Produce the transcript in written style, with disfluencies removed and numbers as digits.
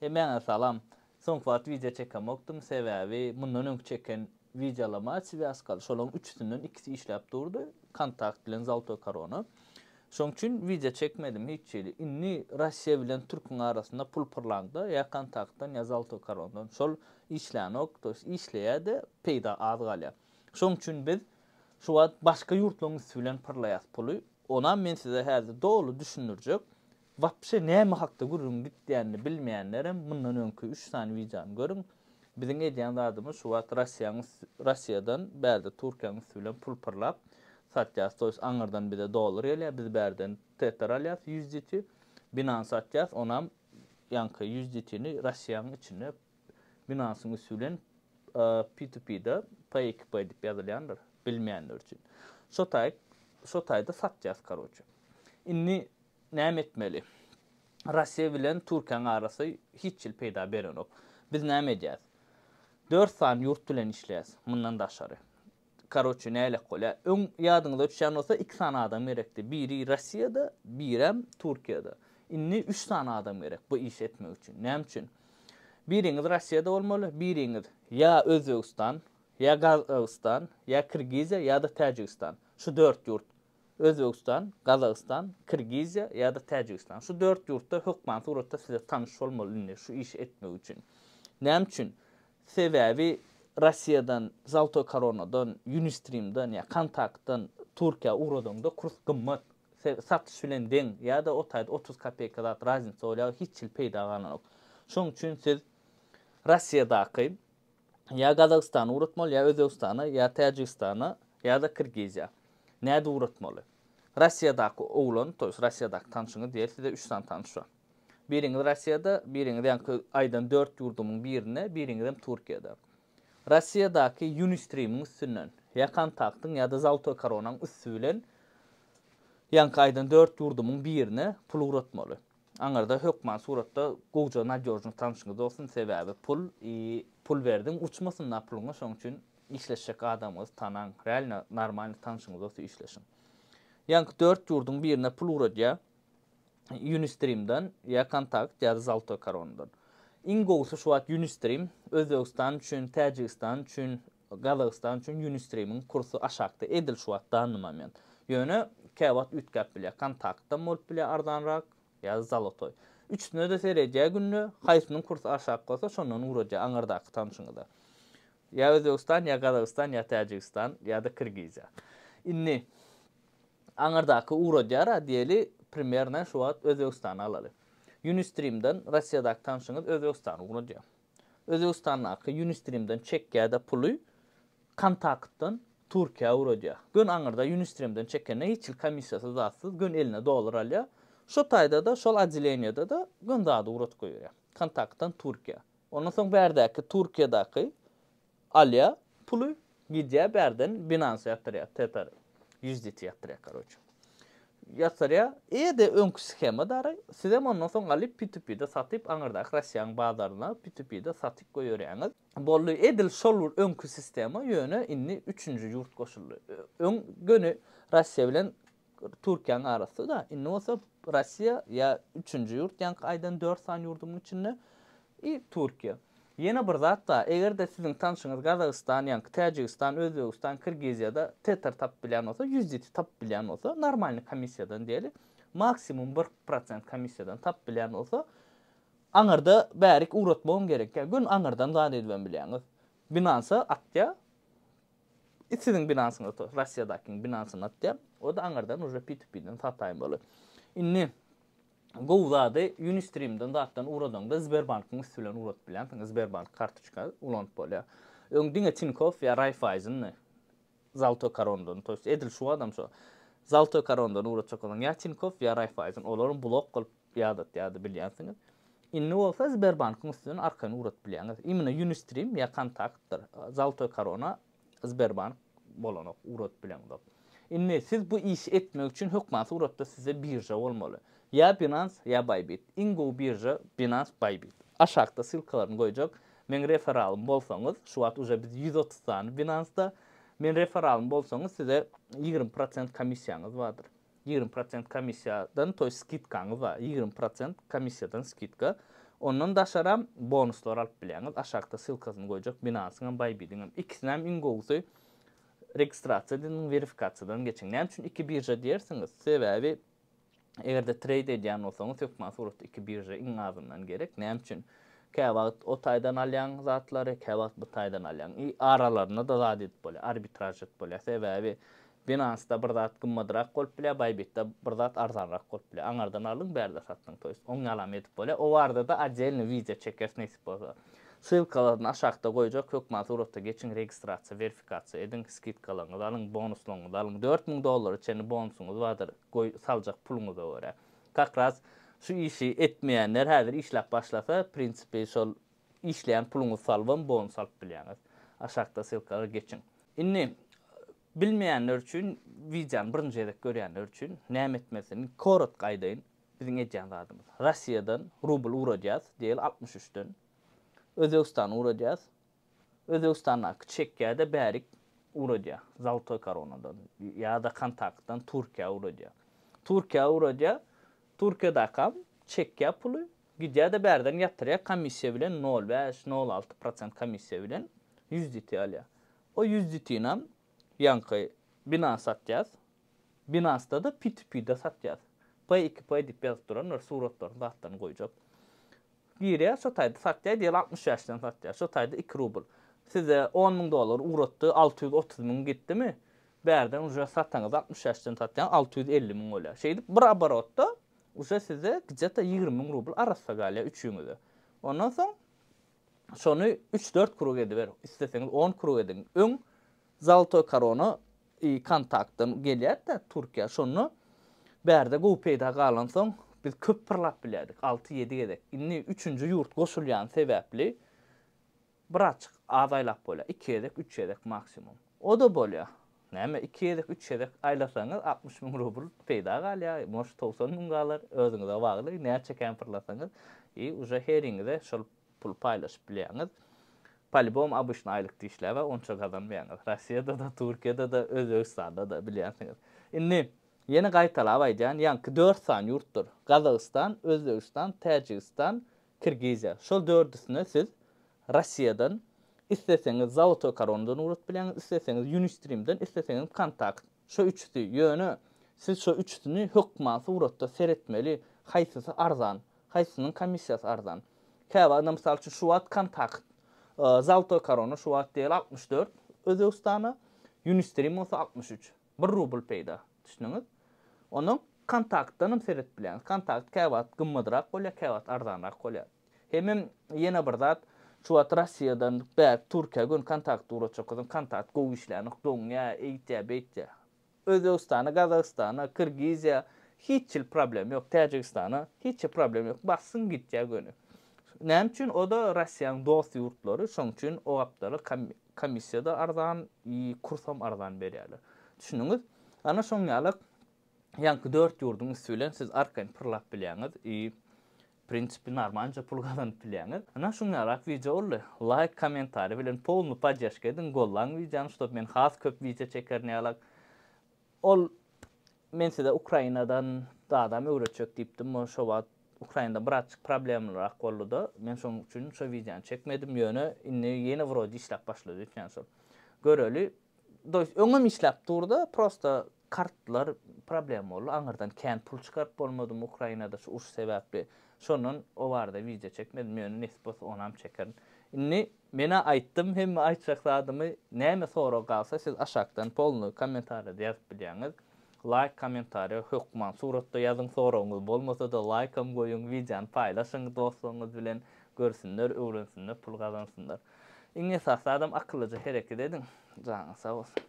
Meňe salam. Soň wagt video çekemokdum sebäbi mundan öňki çeken videolama we askal şolaň üçsünden ikisi işläp durdy. Kontakt bilen Zalto Korona. Şoň üçin video çekmedim hiç ýeli. Inni Russiýa bilen Türkiýe arasynda pul pırlandy. Ya kontaktdan ya Zalto Korondan. Şol işlänok, işleýärdi, peýda az galýar. Şoň üçin biz şu wagt başga ýurtlaryň bilen pırlaýas puly. Ona men size häzir dogry düşünürjek. Vapşe näme hakda gurrun gitdiýänini bilmeýänlerim mundan öňkü 3 tane videony görün. Biziň edýän zadymyz şu wagt Russiýadan bärde Türkiýanyň bilen pul pırlap satýas. Toýs aňyrdan bir de dollar elýär, biz bärden teter alýas 100 jeti. Binance satýas, onam ýanky 100 jetini Russiýanyň içine Binance'yň usulen P2P'de pay edip ýazylýandyr bilmeýänler üçin. Şo taýda satýas karoçy. Inni näme etmeli? Russiýa bilen Türkiýanyň arasy hiç ýyl peýda berenok. Biz näme edýäs? 4 san ýurt bilen işleýäs mundan daşary. Karoçy näle gola? Öň ýadyňyza düşen bolsa 2 san adam gerekdi. Biri Russiýada, birem Türkiýede. Inni 3 san adam gerek bu iş etmek üçin. Näme üçin? Biriňiz Russiýada bolmaly, biriňiz ýa Özbegistan, ýa Gazagystan, ýa Kirgiziýa ýa da Täjikistan. Şu 4 ýurt. Özbegistan, Gazagystan, Kirgiziýa ýa da Täjikistan. Şu 4 ýurtda hökman suratda size tanış bolmaly şu iş etmek üçin. Näme üçin? Sebäbi Russiýadan, Zalto Koronadan, Unistream'dan ýa Kontaktdan Türkiýa uradığında kurs gymmat. Satış bilen deň ýa da o taýda 30 kopeykadan razynça bolýar, hiç ýyl peýda galanok. Şoň üçin siz Russiýadaky ýa Gazagystany uratmaly, ýa Özbegistany, ýa Täjikistany, ýa da Kirgiziýa. Näde uratmaly? Russiýadaky oglan, toýs Russiýadaky tanşyňy diýer, size 3 tane tanış bar. Biriňiz Russiýada, biriňiz ýanky aýdan 4 ýurdumyň birine, biriňiz Türkiýede. Russiýadaky Unistream'yň üstünden, ýa Kontaktyň ýa da Zalto Koronanyň üstü bilen ýanky aýdan 4 ýurdumyň birine pul uratmaly. Aňarda hökman suratda goýja nadýojny tanşyňyz bolsun, sebäbi pul berdiň, uçmasyn napuluňa, şoň üçin işleşek adamyz tanan, real normal tanşyňyz bolsa işleşin. Ýanky 4 ýurdumyň birine pul uratýar. Unistream'dan ýa Kontakt ýa da Zalto Koronadan. Ingowsa şu wagt Unistream, Özbegistan üçin, Täjikistan üçin, Gazagystan üçin Unistream'yň kursu aşakda edil şu wagt danymamän. Ýöne käwat ütkap bilýär, Kontaktdan bolup bilýär ardanrak ýa Zalto. Üçüne de serejä günne haýsynyň kursu aşak bolsa şondan urajak aňardaky tanşyňyza. Ya Özbegistan, ya Gazagystan, ya Täjikistan, ya da Kirgiziýa. Inni aňardaky urajara diýeli primерно şu wagt Özbegistany alaly. Unistream'dan Russiýadaky tanşyňyz Özbegistany urajak. Özbegistanyňky Unistream'dan çekýärde puly Kontaktdan Türkiýa urajak. Gün aňarda Unistream'dan çekende hiç ýyl komissiýasy zatsız gün eline dollar alýar. Şo taýda da şol adileniýada da gün dady urat goýýar. Kontaktdan Türkiýa. Ondan soň bärdäki Türkiýadaky alýa puly gidýär bärden Binance ýatyrýar, teter 100 jet ýatyrýar karoçy. Ýatyrýar, de öňkü schema dary, size ondan soň alyp P2P'de satyp aňardaky Russiýanyň bazaryna P2P'de satyp goýýarýaňyz. Bolly edil şol öňkü sistema ýöne inni 3-nji ýurt goşuldy. Öň göni Russiýa bilen Türkiýanyň arasynda inni bolsa Russiýa ýa 3-nji ýurt ýanky aýdan 4 san ýurdumyň içinde Türkiýa. Yine bir zat da, eger de sizin tanışınız Gazagystan, ýanky Täjikistan, Özbegistan, Kirgiziýada teter tap bilýän bolsa, 100 jeti tap bilýän bolsa, normal komissiýadan diýeli, maksimum 1% komissiýadan tap bilýän bolsa, aňarda bärik uratmagyň gerek. Gün aňardan zat edibem bilýäňiz. Binance atýar. Sizin Binance'ňyz Russiýadaky Binance'ny atýar. O da aňardan uje P2P'den sataýyn bolar. Inni Gowzady Unistream'dan zatdan uradığında Sberbank'ın üstülen urat bilen, Sberbank kartoçka ulanıp bolýar. Öňdiňe Tinkoff ýa Raiffeisen, Zalto Korondan, toýst edil şu adam şu. Zalto Korondan uratjak olan ýa Tinkoff ýa Raiffeisen, olaryň blok golyp ýa-da bilýänsiňiz. Inni bolsa Sberbank'ın üstülen arkany urat bilýäňiz. Imine Unistream ýa Kontaktdyr. Zalto Korona, Sberbank bolanok urat bilýän. Inni siz bu iş etmek üçin hökman suratda size birja bolmaly. Ya Binance ya Bybit. Ingo birja Binance Bybit. Aşağıda silkalaryny goýjak. Men referalym bolsaňyz, şu wagt uje biz 130 tane Binance'da men referalym bolsaňyz size 20% komissiýaňyz bardyr. 20% komissiýadan toy skitkaňyz bar. 20% komissiýadan skitka. Ondan daşaram bonuslar alıp bilýäňiz. Aşagda sylkasyny goýjak Binance'ň Bybit'in. İkisinem ingoğuzy registrasiýadan, verifikasiýadan geçiň. Näme üçin iki birja diýersiňiz? Sebäbi egerde trade edýän bolsaňyz, hökümat suratda iki birja iň azyndan gerek. Näme üçin? Käwagt o taýdan alýan zatlary, käwagt bu taýdan alýan. Aralaryna da zat edip bolýar, arbitraj edip bolýar. Sebäbi Binance'da bir zat gymmadyrак bolup bilýär, Bybit'de bir zat arzanrak bolup bilýär. Aňardan alyň, bärde satdyň. Toýst, oň ýalam edip bolýar. O barada da atjelny video çekers näsip bolsa. Sylkalaryny aşagda goýjak, hökümat suratda geçiň registrasiýa, verifikasiýa edin, skidkalaryňyzy alyň, bonuslaryňyzy alyň. $4000 içinde bonusuňyz bardyr. Saljak puluňyza görä. Kakras şu işi etmeýänler häzir işläp başlasa, prinsipi şol işleýän puluňyzy salban bonus alyp bilýäňiz. Aşagda sylkalara geçiň. Inni bilmeýänler üçin, videony birinji edip görýänler üçin näme etmesini korot gaýdaýyn biziň edýän zadymyz. Russiýadan rubl uradýas, diýel 63-den. Özbekistan uradýas. Özbekistanaky Çekýäde bärik uradýa. Zaltoy Koronadan ýa-da kontaktdan Türkiýe uradýa. Türkiýe uradýa. Türkiýedäki Çekýä puly gidýär-de bärden ýatyrýar komissiýa bilen 0,5-0,6% komissiýa bilen 100 DT alýar. O 100 DT-nam ýanky Binance satýas. Binance'da da P2P'de satýas. P2 P dip ýazyp duran bir suratlar zatdan goýjak. Girýär, şo taýda satýar, diýel 60 satýar. Şo taýda 2 rubl. Size $10.000 uratdy, 630.000 gitdimi? Bärden uja satýaňyz 60 satýan 650.000 bolýar. Şeýdip bir abarotda uja size gidjeta 20.000 rubl arasa galýar üçüňize. Ondan soň şonu 3-4 krug ediber. İsteseňiz 10 krug edin. Öň Zaltoy Korona kontaktdan gelýär-de Türkiýe şonu bärde gowy peýda galan soň biz köp pırlap bilýärdik. 6-7 gedek. Inni 3-nji ýurt goşulýan sebäpli bir açyk azaýlap bolýar. 2 gedek, 3 gedek maksimum. O da bolýar. Näme 2 gedek, 3 gedek aýlasaňyz 60.000 rubl peýda galýar. Moş 90.000 galar. Özüňize bagly. Näme çeken pırlasaňyz, uja heriňizde şol pul paýlaşyp bilýäňiz. Palibom abışna aylık işleve onça kazanmayanlar. Rusya'da da, Türkiye'de de, Özbekistan'da da biliyorsunuz. Inni yeni qaytalap aýdýan ýanky 4 san ýurtdur. Gazakistan, Özbekistan, Täjikistan, Kirgiziýa. Şol dördüsini siz Russiýadan isteseňiz Zaltoy Koronadan urat bilen, isteseňiz Unistream'den, isteseňiz Kontakt. Şo üçsi ýöne siz şo üçsini hökümat suratda seretmeli. Haýsysy arzan, haýsynyň komissiýasy arzan. Käbä adam mysal üçin şu wagt Kontakt Zaltoy Korona şu wagt diýil 64, Özbekistana, Unistream olsa 63. 1 rubl peýda. Düşünüňiz? Onu kontaktdan seret bilen. Kontakt käwat gymmadyrak bolýar, käwat arzanrak bolýar. Hemem ýene bir zat şu wagt Russiýadan bäk Türkiýe kontakt uratjak, kontakt gowy işläni doňya, eýtýär, beýtýär. Özbekistana, Gazakistana, Kirgiziýa hiç problem ýok. Täjikistana hiç problem ýok. Bassyn gitýär gönü. Näme üçin o da Russiýanyň dost ýurtlary, şoň üçin o wagtlar komissiýada arzan, kursam arzan berýärler. Düşünüňiz? Ana şoň ýaly ýanky 4 ýurdun üstülen siz arkaň pırlap bilýäňiz, prinsipi normalca pul gazanyp bilýäňiz. Ana şoň ýaly video boldy. Like, kommentary bilen polnu podдержка edin, gollan videony, şop men has köp video çekerini ýaly. Ol men size Ukrainadan da adam öwreçek diýipdim, şo wagt Ukrainada bir açyk problemler boldy. Men şoň üçin şo videony çekmedim ýöne inni ýene wrodi işläp başlady ýa-ni şol. Göreli, öňüm işläp durdy, prosta kartlar problem boldy. Aňardan kän pul çykaryp bolmadym Ukrainada şu uş sebäpli. Şonun o barada video çekmedim ýöne nesbos onam çekerin. Inni mene aýtdym, hem aýtjak zadymy näme sora galsa siz aşagdan polnu kommentarda ýazyp bilýäňiz. Like, kommentary, hökman suratda ýazyň soragyňyz bolmasa da like-am goýuň, videony paýlaşyň dostlaryňyz bilen görsünler, öwrensinler, pul gazansynlar. Iňe sasy adam akyllyca hereket edin. Jaňy sag bolsun.